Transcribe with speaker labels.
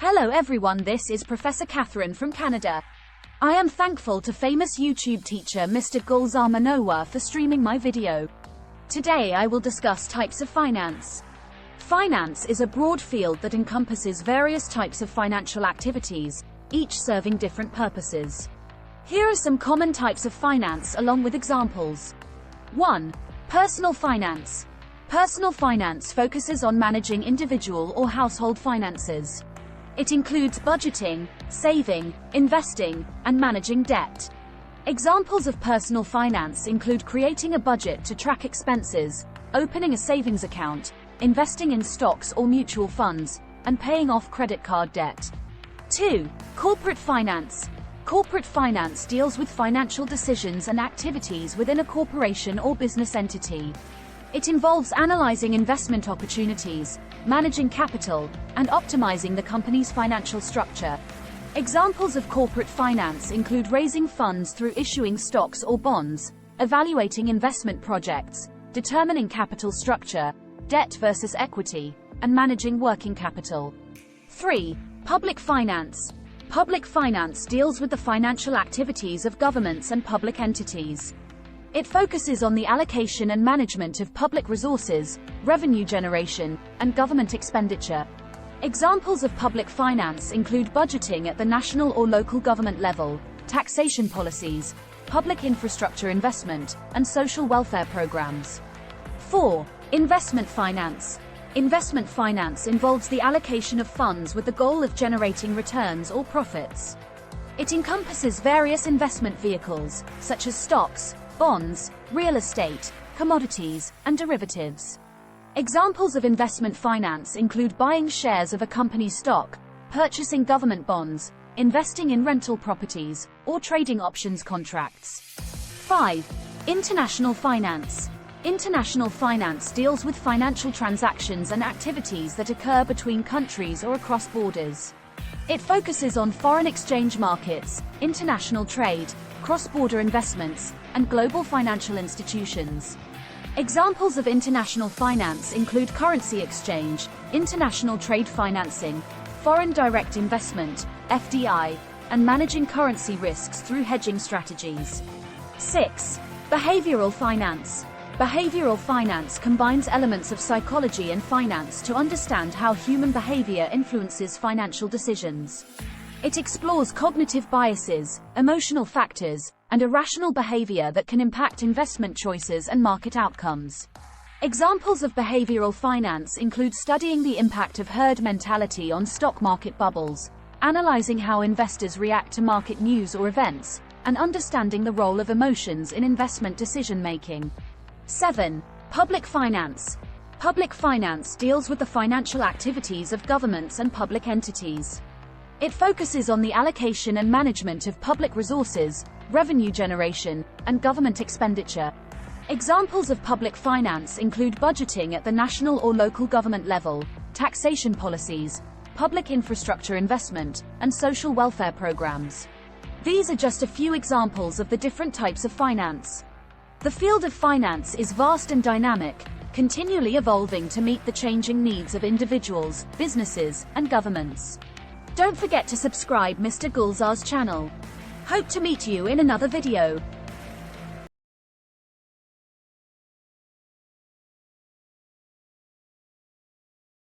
Speaker 1: Hello everyone, this is Professor Catherine from Canada. I am thankful to famous YouTube teacher Mr. Gulzar Manoa for streaming my video. Today I will discuss types of finance. Finance is a broad field that encompasses various types of financial activities, each serving different purposes. Here are some common types of finance along with examples. 1. Personal finance. Personal finance focuses on managing individual or household finances. It includes budgeting, saving, investing, and managing debt. Examples of personal finance include creating a budget to track expenses, opening a savings account, investing in stocks or mutual funds, and paying off credit card debt. 2. Corporate finance. Corporate finance deals with financial decisions and activities within a corporation or business entity. It involves analyzing investment opportunities, managing capital, and optimizing the company's financial structure. Examples of corporate finance include raising funds through issuing stocks or bonds, evaluating investment projects, determining capital structure, debt versus equity, and managing working capital. 3. Public finance. Public finance deals with the financial activities of governments and public entities. It focuses on the allocation and management of public resources, revenue generation, and government expenditure. Examples of public finance include budgeting at the national or local government level, taxation policies, public infrastructure investment, and social welfare programs. 4. Investment finance. Investment finance involves the allocation of funds with the goal of generating returns or profits. It encompasses various investment vehicles, such as stocks, bonds, real estate, commodities, and derivatives. Examples of investment finance include buying shares of a company's stock, purchasing government bonds, investing in rental properties, or trading options contracts. 5. International finance. International finance deals with financial transactions and activities that occur between countries or across borders. It focuses on foreign exchange markets, international trade, cross-border investments, and global financial institutions. Examples of international finance include currency exchange, international trade financing, foreign direct investment, FDI, and managing currency risks through hedging strategies. 6. Behavioral finance. Behavioral finance combines elements of psychology and finance to understand how human behavior influences financial decisions. It explores cognitive biases, emotional factors, and irrational behavior that can impact investment choices and market outcomes. Examples of behavioral finance include studying the impact of herd mentality on stock market bubbles, analyzing how investors react to market news or events, and understanding the role of emotions in investment decision-making. 7. Public finance. Public finance deals with the financial activities of governments and public entities. It focuses on the allocation and management of public resources, revenue generation, and government expenditure. Examples of public finance include budgeting at the national or local government level, taxation policies, public infrastructure investment, and social welfare programs. These are just a few examples of the different types of finance. The field of finance is vast and dynamic, continually evolving to meet the changing needs of individuals, businesses, and governments. Don't forget to subscribe Mr. Gulzar's channel. Hope to meet you in another video.